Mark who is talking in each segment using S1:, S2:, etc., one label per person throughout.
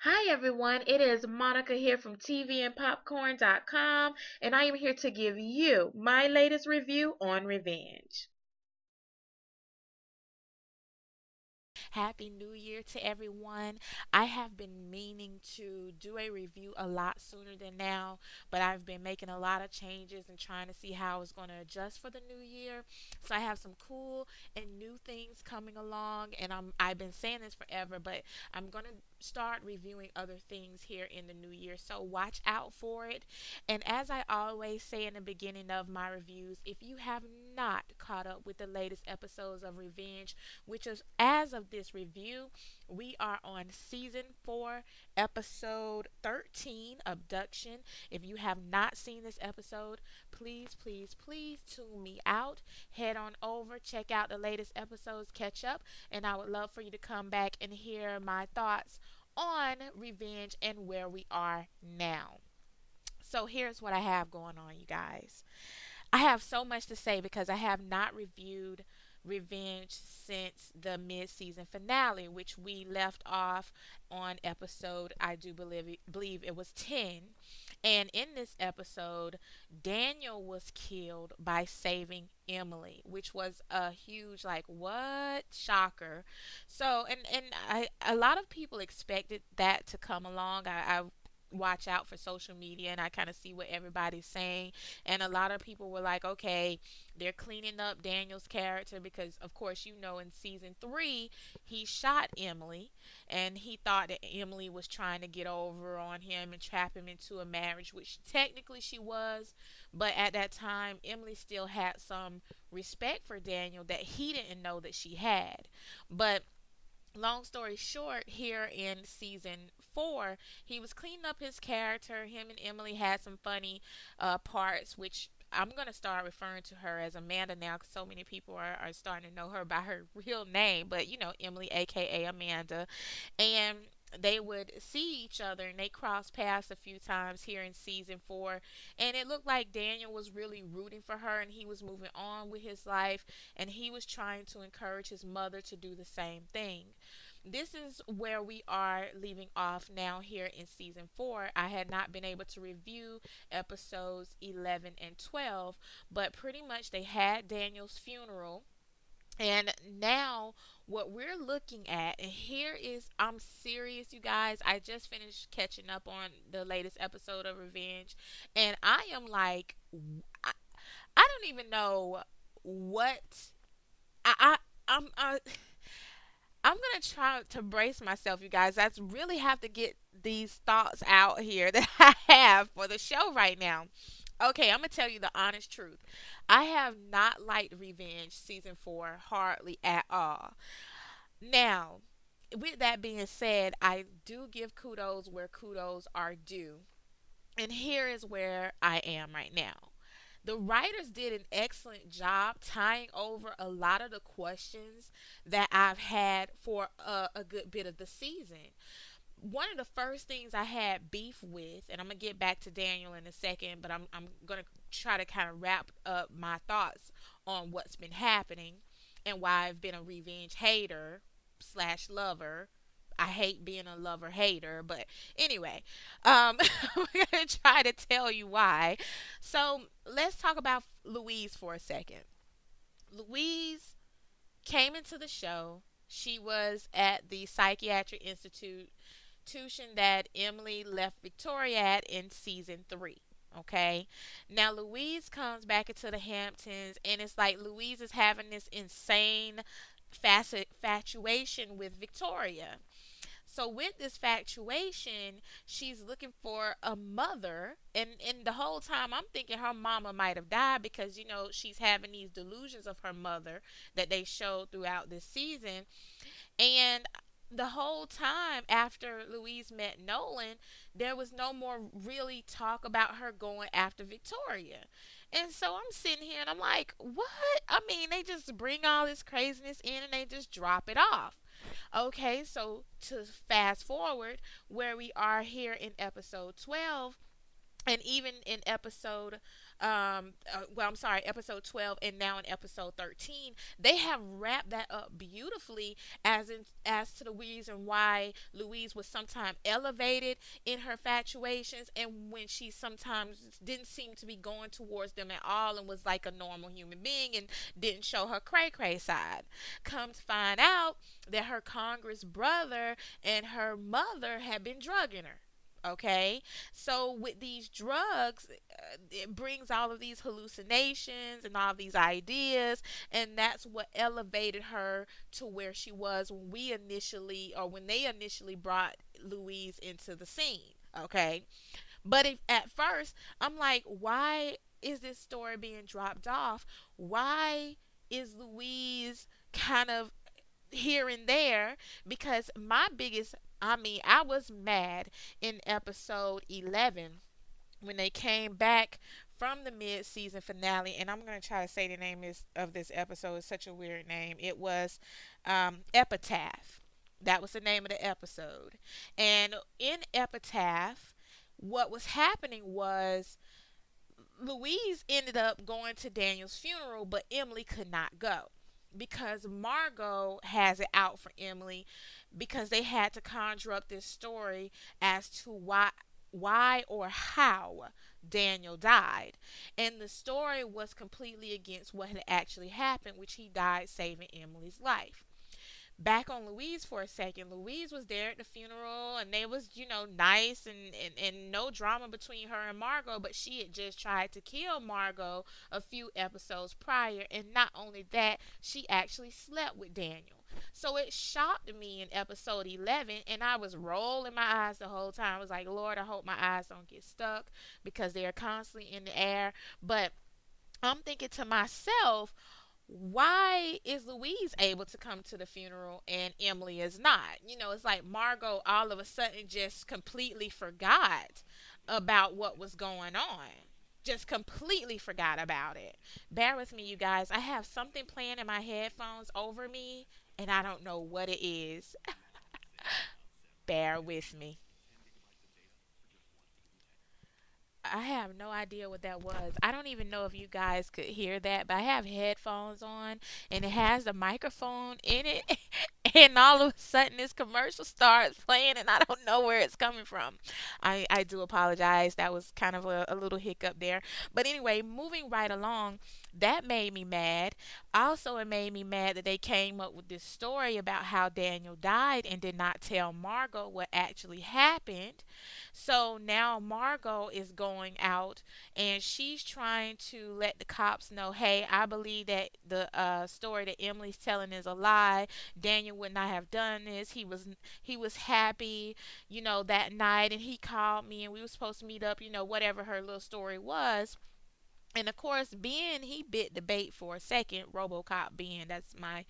S1: Hi everyone, it is Monica here from TVandPopcorn.com, and I am here to give you my latest review on Revenge.
S2: Happy New Year to everyone. I have been meaning to do a review a lot sooner than now, but I've been making a lot of changes and trying to see how I was going to adjust for the new year. So I have some cool and new things coming along, and I've been saying this forever, but I'm going to start reviewing other things here in the new year. So watch out for it. And as I always say in the beginning of my reviews, if you have not caught up with the latest episodes of Revenge, which is as of this review, we are on season 4, episode 13, Abduction. If you have not seen this episode, please, please, please tune me out. Head on over, check out the latest episodes, catch up, and I would love for you to come back and hear my thoughts on Revenge and where we are now. So here's what I have going on, you guys. I have so much to say because I have not reviewed Revenge since the mid-season finale, which we left off on episode, I do believe it was 10. And in this episode, Daniel was killed by saving Emily, which was a huge, like, what, shocker. So, a lot of people expected that to come along. I watch out for social media and I kind of see what everybody's saying. And a lot of people were like, okay, they're cleaning up Daniel's character because, of course, in season 3, he shot Emily and he thought that Emily was trying to get over on him and trap him into a marriage, which technically she was. But at that time, Emily still had some respect for Daniel that he didn't know that she had. But long story short, here in season 4, he was cleaning up his character. Him and Emily had some funny parts, which I'm going to start referring to her as Amanda now because so many people are starting to know her by her real name. But, Emily, aka Amanda. And they would see each other and they crossed paths a few times here in season 4, and it looked like Daniel was really rooting for her and he was moving on with his life, and he was trying to encourage his mother to do the same thing. This is where we are leaving off now here in season 4. I had not been able to review episodes 11 and 12, but pretty much they had Daniel's funeral. And now, what we're looking at, and here is, I'm serious, you guys. I just finished catching up on the latest episode of Revenge, and I am like, I, I don't even know what I, I I'm I'm gonna try to brace myself, you guys. I really have to get these thoughts out here that I have for the show right now. Okay, I'm gonna tell you the honest truth. I have not liked Revenge season 4 hardly at all. Now, with that being said, I do give kudos where kudos are due. And here is where I am right now. The writers did an excellent job tying over a lot of the questions that I've had for a good bit of the season. One of the first things I had beef with, and I'm gonna get back to Daniel in a second, but I'm gonna try to kind of wrap up my thoughts on what's been happening and why I've been a revenge hater slash lover. I hate being a lover hater, but anyway, we're gonna try to tell you why. So let's talk about Louise for a second. Louise came into the show. She was at the psychiatric institution that Emily left Victoria at in season 3. Okay. Now Louise comes back into the Hamptons, and it's like Louise is having this insane infatuation with Victoria. So with this factuation, she's looking for a mother, and the whole time I'm thinking her mama might have died because she's having these delusions of her mother that they showed throughout this season. And the whole time after Louise met Nolan, there was no more really talk about her going after Victoria. And so I'm sitting here and I'm like, what? I mean, they just bring all this craziness in and they just drop it off. Okay, so to fast forward where we are here in episode 12, and even in episode well, I'm sorry, episode 12 and now in episode 13, they have wrapped that up beautifully as to the reason why Louise was sometimes elevated in her fatuations and when she sometimes didn't seem to be going towards them at all and was like a normal human being and didn't show her cray cray side. Come to find out that her Congress brother and her mother had been drugging her. Okay, so with these drugs, it brings all of these hallucinations and all these ideas, and that's what elevated her to where she was when we initially, or when they initially brought Louise into the scene. Okay, but if, at first, I'm like, why is this story being dropped off? Why is Louise kind of here and there? Because my biggest, I mean, I was mad in episode 11 when they came back from the mid-season finale, and I'm going to try to say the name of this episode. It's such a weird name. It was Epitaph. That was the name of the episode. And in Epitaph, what was happening was Louise ended up going to Daniel's funeral, but Emily could not go because Margaux has it out for Emily because they had to conjure up this story as to why or how Daniel died. And the story was completely against what had actually happened, which he died saving Emily's life. Back on Louise for a second, Louise was there at the funeral and they was, nice and no drama between her and Margaux, but she had just tried to kill Margaux a few episodes prior, and not only that, she actually slept with Daniel. So it shocked me in episode 11, and I was rolling my eyes the whole time. I was like, Lord, I hope my eyes don't get stuck because they are constantly in the air. But I'm thinking to myself, why is Louise able to come to the funeral and Emily is not? It's like Margaux all of a sudden just completely forgot about what was going on. Just completely forgot about it. Bear with me, you guys. I have something playing in my headphones over me, and I don't know what it is. Bear with me. I have no idea what that was. I don't even know if you guys could hear that, but I have headphones on and it has the microphone in it. And all of a sudden, this commercial starts playing and I don't know where it's coming from. I do apologize. That was kind of a little hiccup there. But anyway, moving right along, that made me mad. Also, it made me mad that they came up with this story about how Daniel died and did not tell Margaux what actually happened. So now Margaux is going out and she's trying to let the cops know, hey, I believe that the story that Emily's telling is a lie. Daniel would not have done this. He was happy, that night, and he called me and we were supposed to meet up, whatever her little story was. And of course, Ben, he bit the bait for a second. RoboCop Ben, that's my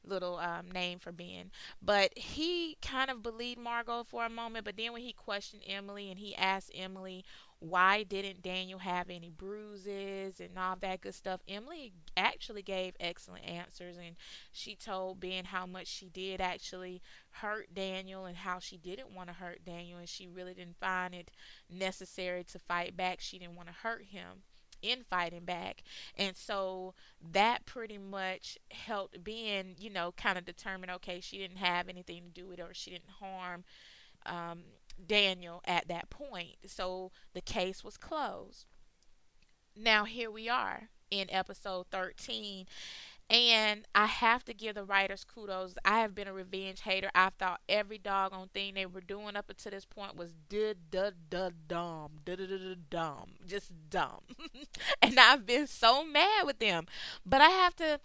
S2: little name for Ben. But he kind of believed Margaux for a moment. But then when he questioned Emily and he asked Emily why didn't Daniel have any bruises and all that good stuff, Emily actually gave excellent answers. And she told Ben how much she did actually hurt Daniel and how she didn't want to hurt Daniel. And she really didn't find it necessary to fight back. She didn't want to hurt him in fighting back. And so that pretty much helped Ben, kind of determine, okay, she didn't have anything to do with it or she didn't harm um, Daniel at that point. So the case was closed. Now here we are in episode 13, and I have to give the writers kudos. I have been a revenge hater. I thought every doggone thing they were doing up until this point was dumb, dumb, just dumb. And I've been so mad with them. But I have to,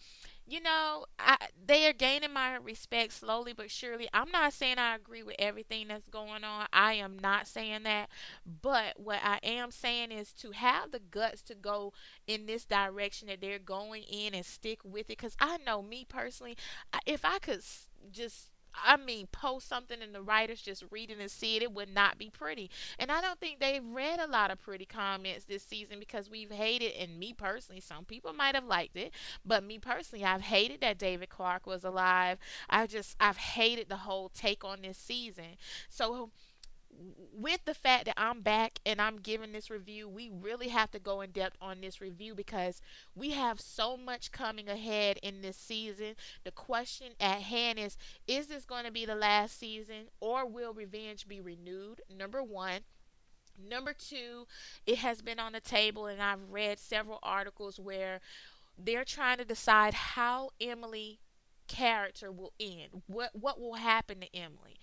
S2: they are gaining my respect slowly but surely. I'm not saying I agree with everything that's going on. I am not saying that. But what I am saying is to have the guts to go in this direction that they're going in and stick with it. Because I know me personally, if I could just, I mean, post something and the writers just read it and see it, it would not be pretty. And I don't think they've read a lot of pretty comments this season because we've hated, and me personally, some people might have liked it, but me personally, I've hated that David Clark was alive. I've hated the whole take on this season. So with the fact that I'm back and I'm giving this review, we really have to go in depth on this review because we have so much coming ahead in this season. The question at hand is this going to be the last season or will Revenge be renewed? Number one. Number two, it has been on the table, and I've read several articles where they're trying to decide how Emily character will end. What will happen to Emily?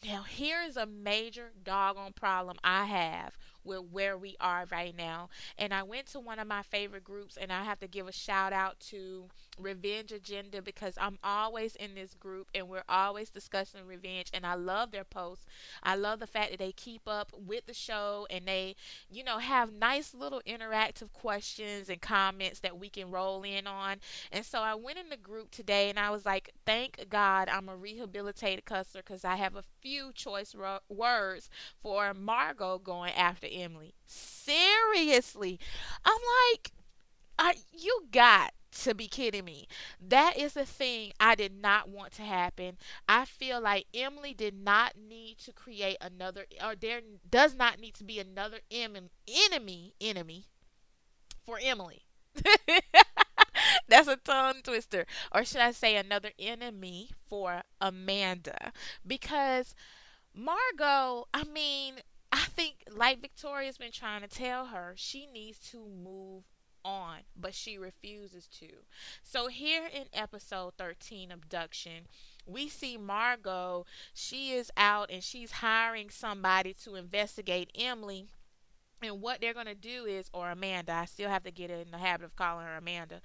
S2: Now, here is a major doggone problem I have with where we are right now. And I went to one of my favorite groups, and I have to give a shout out to Revenge Agenda because I'm always in this group and we're always discussing revenge. And I love their posts. I love the fact that they keep up with the show and they, have nice little interactive questions and comments that we can roll in on. And so I went in the group today and I was like, thank God I'm a rehabilitated cusser because I have a few choice words for Margaux going after Emily. Seriously. I'm like, you got to be kidding me. That is a thing I did not want to happen. I feel like Emily did not need to create another, or there does not need to be another enemy for Emily. That's a tongue twister. Or should I say another enemy for Amanda? Because Margaux, I mean, I think like Victoria's been trying to tell her, she needs to move on, but she refuses to. So here in episode 13, Abduction, we see Margaux. She is out and she's hiring somebody to investigate Emily. And what they're going to do is, or Amanda, I still have to get in the habit of calling her Amanda.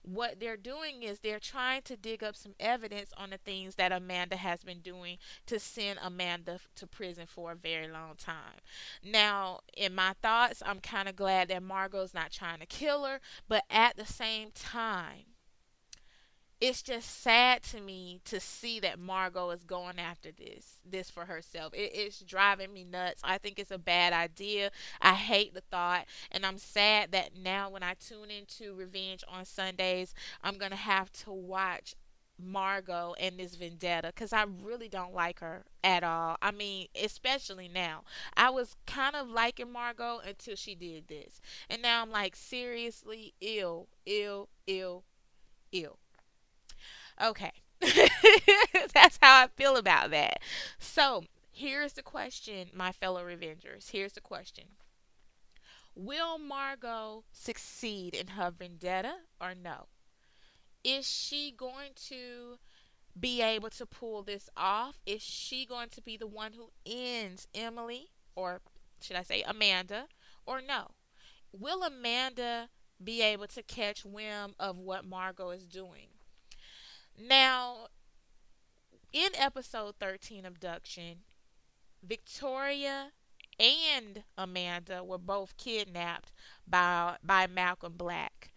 S2: What they're doing is they're trying to dig up some evidence on the things that Amanda has been doing to send Amanda to prison for a very long time. Now, in my thoughts, I'm kind of glad that Margot's not trying to kill her, but at the same time, it's just sad to me to see that Margaux is going after this for herself. It's driving me nuts. I think it's a bad idea. I hate the thought, and I'm sad that now when I tune into Revenge on Sundays, I'm gonna have to watch Margaux and this vendetta because I really don't like her at all. I mean, especially now. I was kind of liking Margaux until she did this, and now I'm like, seriously, ill, ill, ill, ill. Okay. That's how I feel about that. So, here's the question, my fellow Revengers. Here's the question. Will Margaux succeed in her vendetta or no? Is she going to be able to pull this off? Is she going to be the one who ends Emily, or should I say Amanda, or no? Will Amanda be able to catch whim of what Margaux is doing? Now, in episode 13, Abduction, Victoria and Amanda were both kidnapped by Malcolm Black.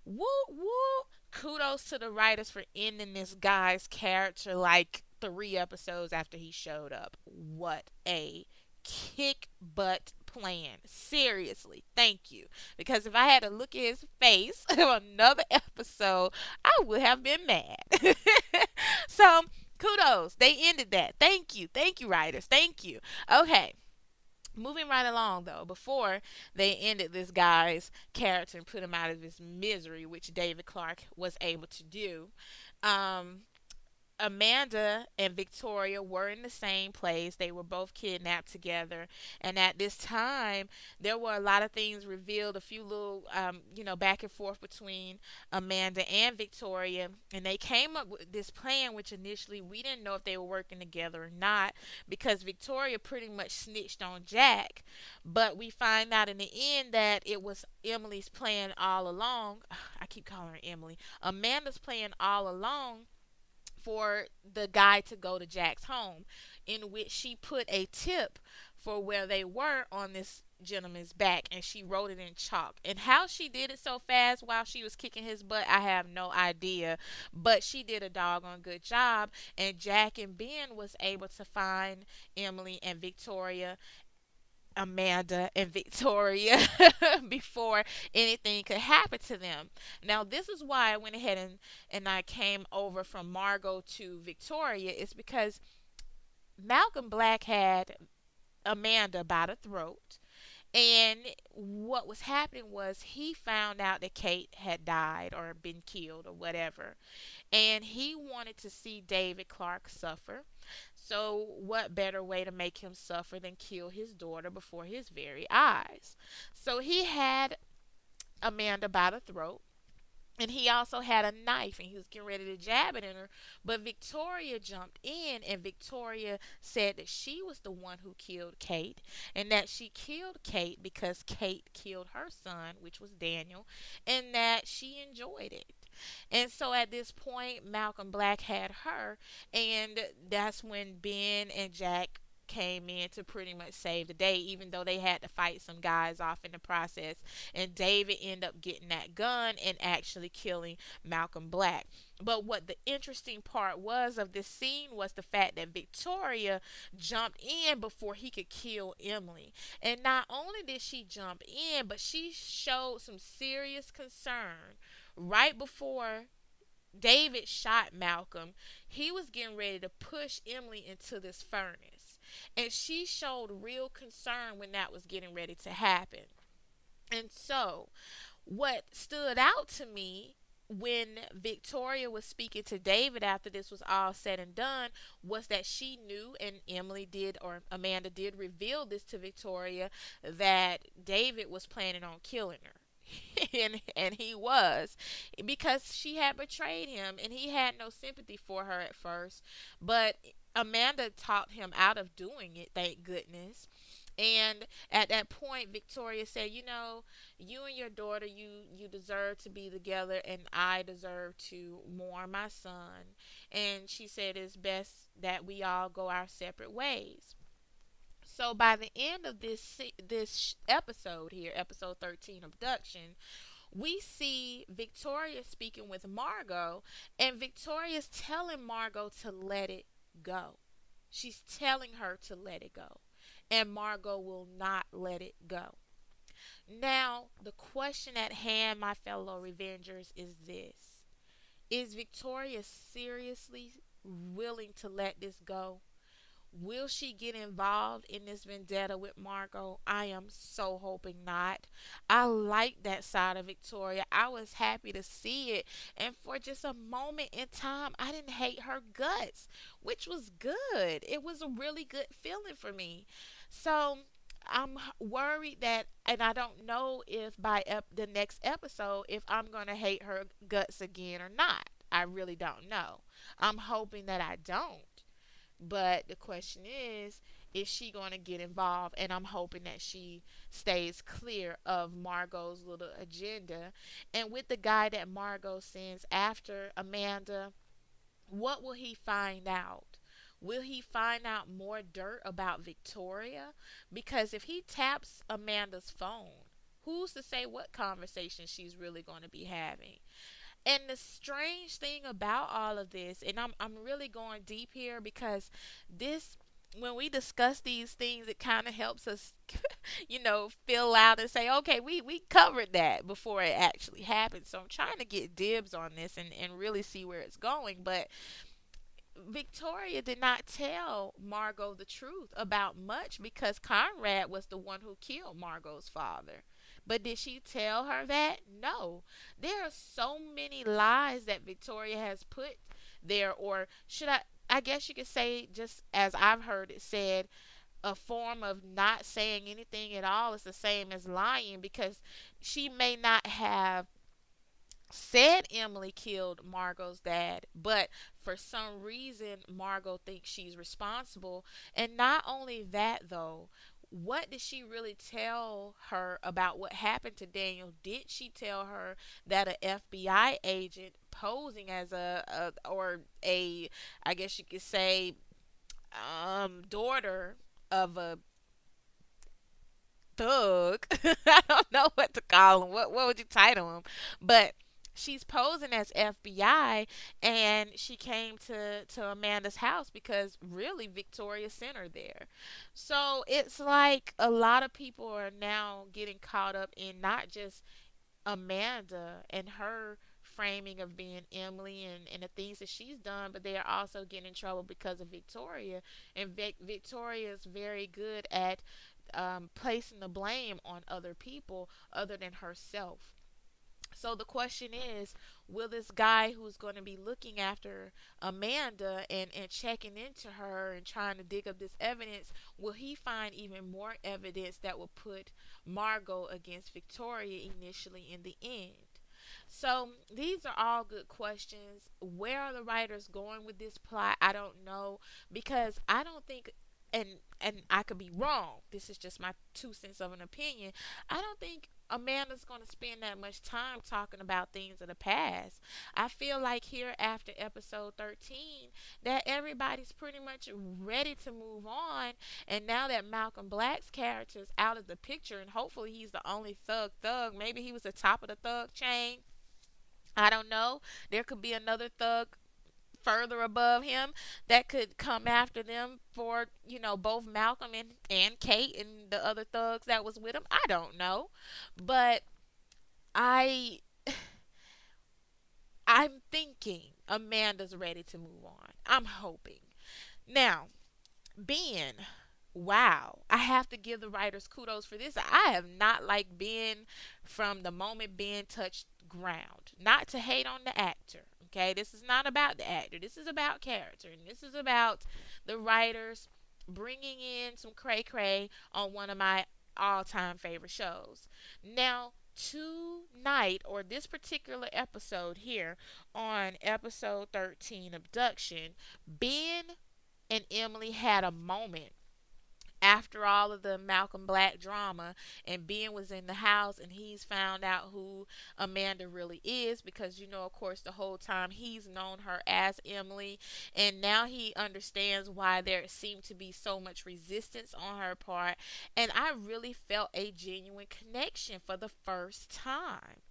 S2: Woo woo! Kudos to the writers for ending this guy's character like 3 episodes after he showed up. What a kick butt plan. Seriously, thank you. Because if I had to look at his face on another episode, I would have been mad. So, kudos. They ended that. Thank you. Thank you, writers. Thank you. Okay. Moving right along, though, before they ended this guy's character and put him out of his misery, which David Clark was able to do, um, Amanda and Victoria were in the same place. They were both kidnapped together. And at this time, there were a lot of things revealed, a few little, back and forth between Amanda and Victoria. And they came up with this plan, which initially we didn't know if they were working together or not, because Victoria pretty much snitched on Jack. But we find out in the end that it was Emily's plan all along. I keep calling her Emily. Amanda's plan all along for the guy to go to Jack's home, in which she put a tip for where they were on this gentleman's back, and she wrote it in chalk. And how she did it so fast while she was kicking his butt, I have no idea, but she did a doggone good job. And Jack and Ben was able to find Emily and Victoria, Amanda and Victoria before anything could happen to them. Now, this is why I went ahead and I came over from Margaux to Victoria, is because Malcolm Black had Amanda by the throat. And what was happening was he found out that Kate had died or been killed or whatever. And he wanted to see David Clark suffer. So, what better way to make him suffer than kill his daughter before his very eyes? So, he had Amanda by the throat. And he also had a knife and he was getting ready to jab it in her. But Victoria jumped in, and Victoria said that she was the one who killed Kate, and that she killed Kate because Kate killed her son, which was Daniel, and that she enjoyed it. And so at this point, Malcolm Black had her, and that's when Ben and Jack came in to pretty much save the day, even though they had to fight some guys off in the process. And David ended up getting that gun and actually killing Malcolm Black. But what the interesting part was of this scene was the fact that Victoria jumped in before he could kill Emily. And not only did she jump in, but she showed some serious concern right before David shot Malcolm. He was getting ready to push Emily into this furnace. And she showed real concern when that was getting ready to happen. And so, what stood out to me when Victoria was speaking to David after this was all said and done was that she knew, and Emily did, or Amanda did reveal this to Victoria, that David was planning on killing her. And he was, because she had betrayed him and he had no sympathy for her at first, but Amanda talked him out of doing it, thank goodness. And at that point, Victoria said, "You know, you and your daughter, you deserve to be together, and I deserve to mourn my son." And she said it's best that we all go our separate ways. So by the end of this episode here, episode 13, Abduction, we see Victoria speaking with Margaux, and Victoria's telling Margaux to let it go. She's telling her to let it go, and Margaux will not let it go. Now, the question at hand, my fellow Revengers, is this: is Victoria seriously willing to let this go? Will she get involved in this vendetta with Margaux? I am so hoping not. I like that side of Victoria. I was happy to see it. And for just a moment in time, I didn't hate her guts, which was good. It was a really good feeling for me. So I'm worried that, and I don't know if by the next episode, if I'm going to hate her guts again or not. I really don't know. I'm hoping that I don't. But the question is she going to get involved? And I'm hoping that she stays clear of Margaux's little agenda. And with the guy that Margaux sends after Amanda, what will he find out? Will he find out more dirt about Victoria? Because if he taps Amanda's phone, who's to say what conversation she's really going to be having? And the strange thing about all of this, and I'm really going deep here because this, when we discuss these things, it kind of helps us, fill out and say, okay, we covered that before it actually happened. So I'm trying to get dibs on this and really see where it's going. But Victoria did not tell Margaux the truth about much because Conrad was the one who killed Margaux's father. But did she tell her that? No. There are so many lies that Victoria has put there, or should I guess you could say, just as I've heard it said, a form of not saying anything at all is the same as lying, because she may not have said Emily killed Margaux's dad, but for some reason Margaux thinks she's responsible. And not only that though, what did she really tell her about what happened to Daniel? Did she tell her that an FBI agent posing as or a, I guess you could say, daughter of a thug? I don't know what to call him. What would you title him? But she's posing as FBI, and she came to Amanda's house because really Victoria sent her there. So it's like a lot of people are now getting caught up in not just Amanda and her framing of being Emily and the things that she's done, but they are also getting in trouble because of Victoria. And Victoria is very good at placing the blame on other people other than herself. So the question is, will this guy who's going to be looking after Amanda and checking into her and trying to dig up this evidence, will he find even more evidence that will put Margaux against Victoria initially in the end? So these are all good questions. Where are the writers going with this plot? I don't know, because I don't think, and I could be wrong. This is just my 2 cents of an opinion. I don't think Amanda's going to spend that much time talking about things of the past. I feel like here after episode 13 that everybody's pretty much ready to move on, and now that Malcolm Black's character is out of the picture, and hopefully he's the only thug, maybe he was the top of the thug chain. I don't know. There could be another thug further above him that could come after them for, both Malcolm and Kate and the other thugs that was with him. I don't know. But I I'm thinking Amanda's ready to move on. I'm hoping. Now, Ben, wow. I have to give the writers kudos for this. I have not liked Ben from the moment Ben touched ground. Not to hate on the actor. Okay, this is not about the actor. This is about character. And this is about the writers bringing in some cray cray on one of my all time favorite shows. Now, tonight, or this particular episode here on episode 13, Abduction, Ben and Emily had a moment after all of the Malcolm Black drama, and Ben was in the house and he's found out who Amanda really is, because of course the whole time he's known her as Emily, and now he understands why there seemed to be so much resistance on her part. And I really felt a genuine connection for the first time.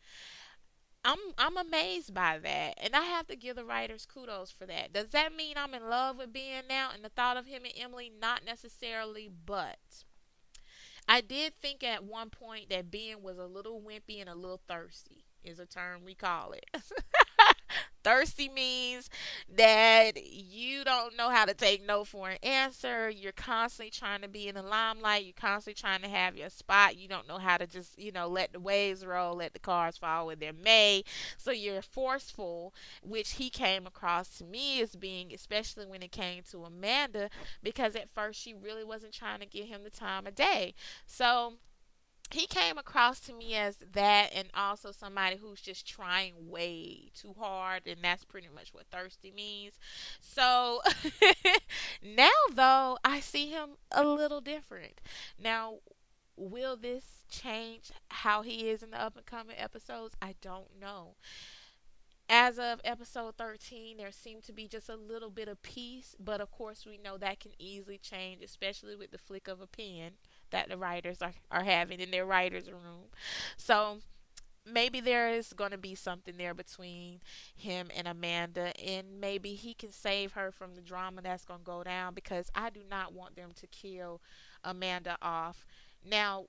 S2: I'm amazed by that, and I have to give the writers kudos for that. Does that mean I'm in love with Ben now and the thought of him and Emily? Not necessarily, but I did think at one point that Ben was a little wimpy and a little thirsty, is a term we call it. Thirsty means that you don't know how to take no for an answer. You're constantly trying to be in the limelight. You're constantly trying to have your spot. You don't know how to just, let the waves roll, let the cars fall where they're made. So you're forceful, which he came across to me as being, especially when it came to Amanda, because at first she really wasn't trying to give him the time of day. So he came across to me as that, and also somebody who's just trying way too hard, and that's pretty much what thirsty means. So now though, I see him a little different. Now, will this change how he is in the up and coming episodes? I don't know. As of episode 13, there seemed to be just a little bit of peace, but of course, we know that can easily change, especially with the flick of a pen that the writers are having in their writers' room. So maybe there is going to be something there between him and Amanda, and maybe he can save her from the drama that's going to go down, because I do not want them to kill Amanda off. Now,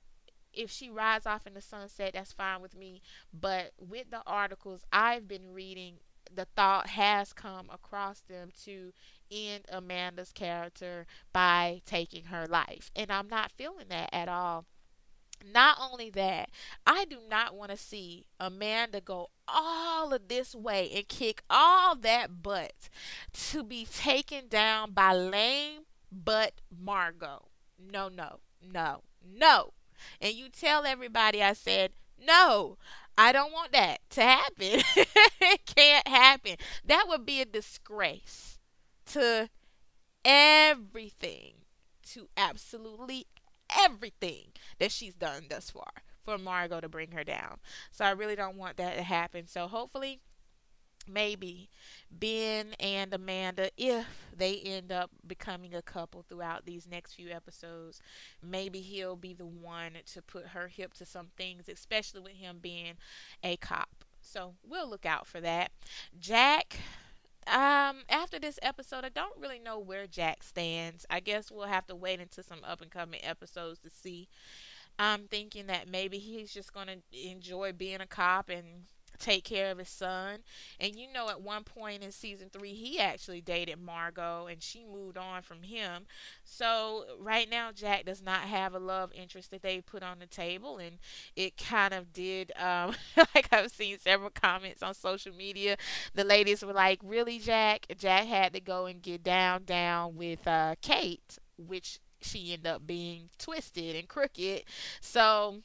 S2: if she rides off in the sunset, that's fine with me. But with the articles I've been reading, the thought has come across them to end Amanda's character by taking her life. And I'm not feeling that at all. Not only that, I do not want to see Amanda go all of this way and kick all that butt to be taken down by lame butt Margaux. No, no, no, no. And you tell everybody I said, no, I don't want that to happen. It can't happen. That would be a disgrace to everything, to absolutely everything that she's done thus far for Margaux to bring her down. So I really don't want that to happen. So hopefully, maybe Ben and Amanda, if they end up becoming a couple throughout these next few episodes, maybe he'll be the one to put her hip to some things, especially with him being a cop. So we'll look out for that. Jack, after this episode, I don't really know where Jack stands. I guess we'll have to wait until some up and coming episodes to see. I'm thinking that maybe he's just gonna enjoy being a cop and take care of his son. And you know, at one point in season three, he actually dated Margaux and she moved on from him. So right now, Jack does not have a love interest that they put on the table. And it kind of did, like I've seen several comments on social media. The ladies were like, really, Jack? Jack had to go and get down with Kate, which she ended up being twisted and crooked. So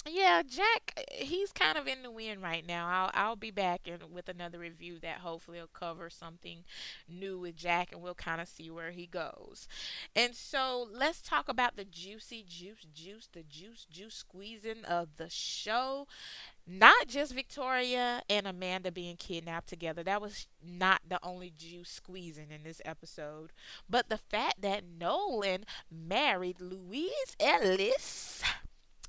S2: yeah, Jack, he's kind of in the wind right now. I'll be back with another review that hopefully will cover something new with Jack, and we'll kind of see where he goes. And so let's talk about the juicy juice squeezing of the show. Not just Victoria and Amanda being kidnapped together. That was not the only juice squeezing in this episode, but the fact that Nolan married Louise Ellis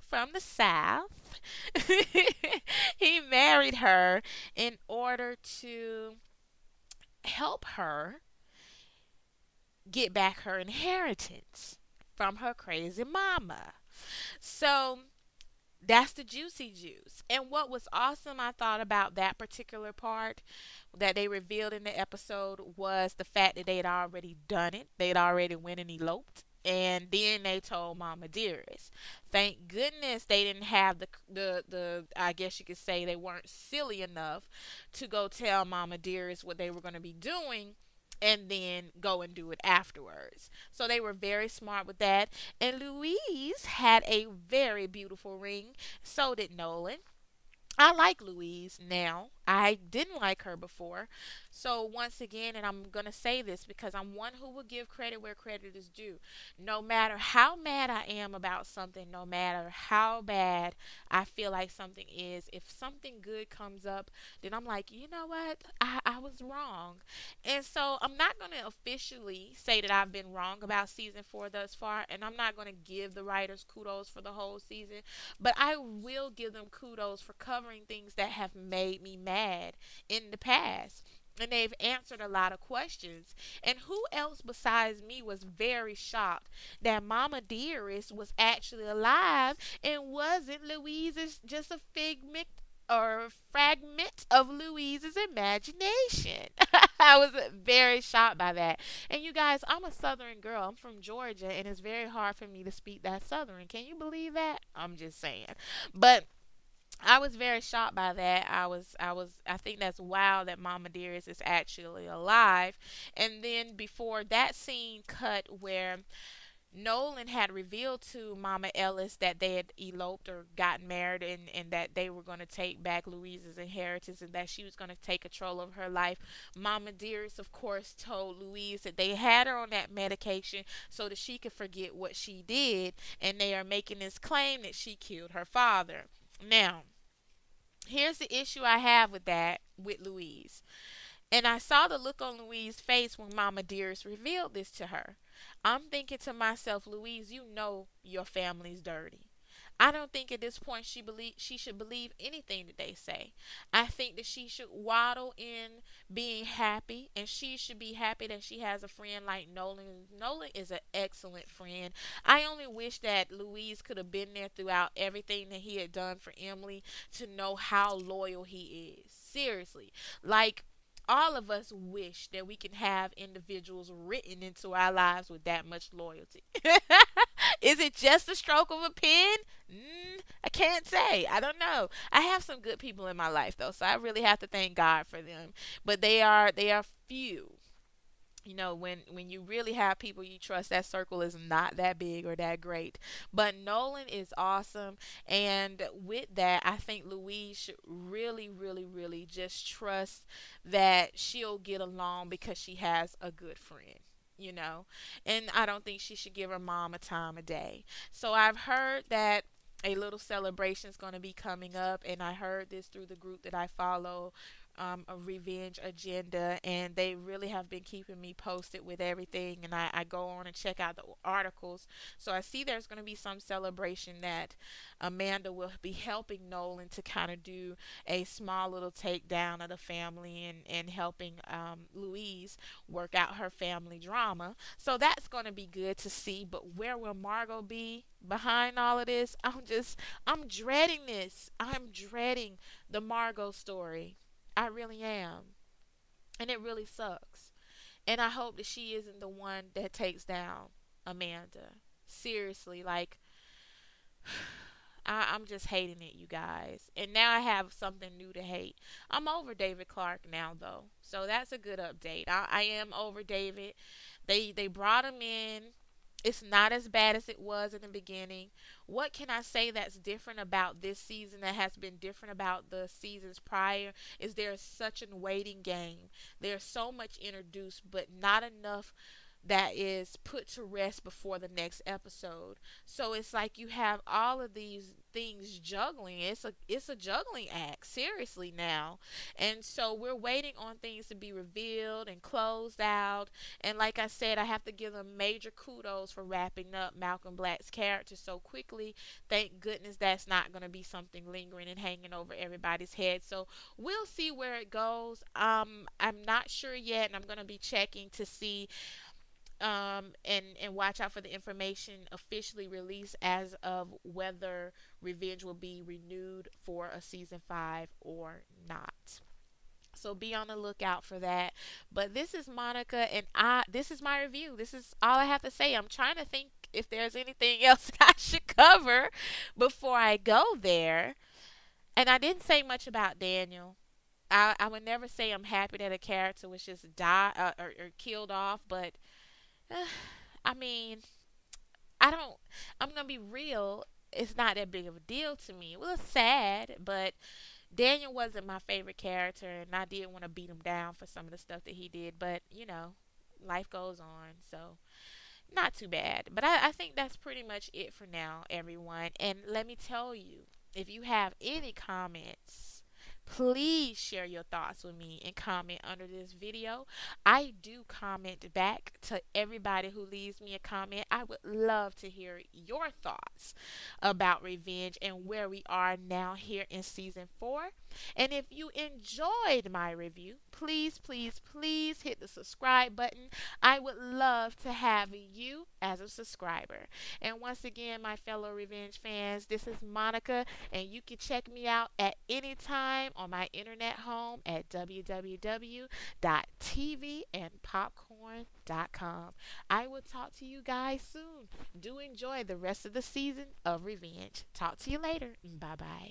S2: from the South. He married her in order to help her get back her inheritance from her crazy mama. So that's the juicy juice. And what was awesome, I thought, about that particular part that they revealed in the episode was the fact that they'd already done it. They'd already went and eloped. And then they told Mama Dearest. Thank goodness they didn't have the I guess you could say they weren't silly enough to go tell Mama Dearest what they were going to be doing and then go and do it afterwards. So they were very smart with that. And Louise had a very beautiful ring. So did Nolan. I like Louise now. I didn't like her before. So once again, and I'm going to say this because I'm one who will give credit where credit is due. No matter how mad I am about something, no matter how bad I feel like something is, if something good comes up, then I'm like, you know what? I was wrong. And so I'm not going to officially say that I've been wrong about season 4 thus far, and I'm not going to give the writers kudos for the whole season, but I will give them kudos for covering things that have made me mad in the past. And they've answered a lot of questions. And who else besides me was very shocked that Mama Dearest was actually alive and wasn't Louise's just a figment or fragment of Louise's imagination. I was very shocked by that. And you guys, I'm a Southern girl. I'm from Georgia, and it's very hard for me to speak that Southern. Can you believe that? I'm just saying. But I was very shocked by that. I think that's wild that Mama Dearest is actually alive. And then before that scene cut where Nolan had revealed to Mama Ellis that they had eloped or gotten married, and that they were going to take back Louise's inheritance and that she was going to take control of her life. Mama Dearest, of course, told Louise that they had her on that medication so that she could forget what she did, and they are making this claim that she killed her father. Now, here's the issue I have with that with Louise. And I saw the look on Louise's face when Mama Dearest revealed this to her. I'm thinking to myself, Louise, you know your family's dirty. I don't think at this point she should believe anything that they say. I think that she should waddle in being happy, and she should be happy that she has a friend like Nolan. Nolan is an excellent friend. I only wish that Louise could have been there throughout everything that he had done for Emily to know how loyal he is. Seriously. Like, all of us wish that we can have individuals written into our lives with that much loyalty. Is it just a stroke of a pen? I can't say. I don't know. I have some good people in my life though, so I really have to thank God for them. But they are few. You know, when you really have people you trust, that circle is not that big or that great. But Nolan is awesome, and with that, I think Louise should really just trust that she'll get along because she has a good friend. You know, and I don't think she should give her mom a time of day. So I've heard that a little celebration is going to be coming up, and I heard this through the group that I follow, a revenge agenda, and they really have been keeping me posted with everything. And I go on and check out the articles. So I see there's going to be some celebration that Amanda will be helping Nolan to kind of do a small little takedown of the family, and helping Louise work out her family drama. So that's going to be good to see. But where will Margaux be behind all of this? I'm dreading this. I'm dreading the Margaux story. I really am. And it really sucks. And I hope that she isn't the one that takes down Amanda. Seriously, like, I'm just hating it, you guys. And now I have something new to hate. I'm over David Clark now, though. So that's a good update. I am over David. They brought him in. It's not as bad as it was in the beginning. What can I say that's different about this season that has been different about the seasons prior is there's such a waiting game. There's so much introduced, but not enough that is put to rest before the next episode. So it's like you have all of these things juggling. It's a juggling act, seriously now. And so we're waiting on things to be revealed and closed out. And like I said, I have to give them major kudos for wrapping up Malcolm Black's character so quickly. Thank goodness that's not going to be something lingering and hanging over everybody's head. So we'll see where it goes. I'm not sure yet, and I'm going to be checking to see and watch out for the information officially released as of whether Revenge will be renewed for a season 5 or not. So be on the lookout for that. But this is Monica, and this is my review. This is all I have to say. I'm trying to think if there's anything else I should cover before I go there. And I didn't say much about Daniel. I would never say I'm happy that a character was just or killed off, but I mean, I don't. I'm gonna be real. It's not that big of a deal to me. It was sad, but Daniel wasn't my favorite character, and I did want to beat him down for some of the stuff that he did. But life goes on, so not too bad. But I think that's pretty much it for now, everyone. And let me tell you, if you have any comments, please share your thoughts with me and comment under this video. I do comment back to everybody who leaves me a comment. I would love to hear your thoughts about Revenge and where we are now here in season 4. And if you enjoyed my review, please, please, please hit the subscribe button. I would love to have you as a subscriber. And once again, my fellow Revenge fans, this is Monica, and you can check me out at any time on my internet home at www.tvandpopcorn.com. I will talk to you guys soon. Do enjoy the rest of the season of Revenge. Talk to you later. Bye bye.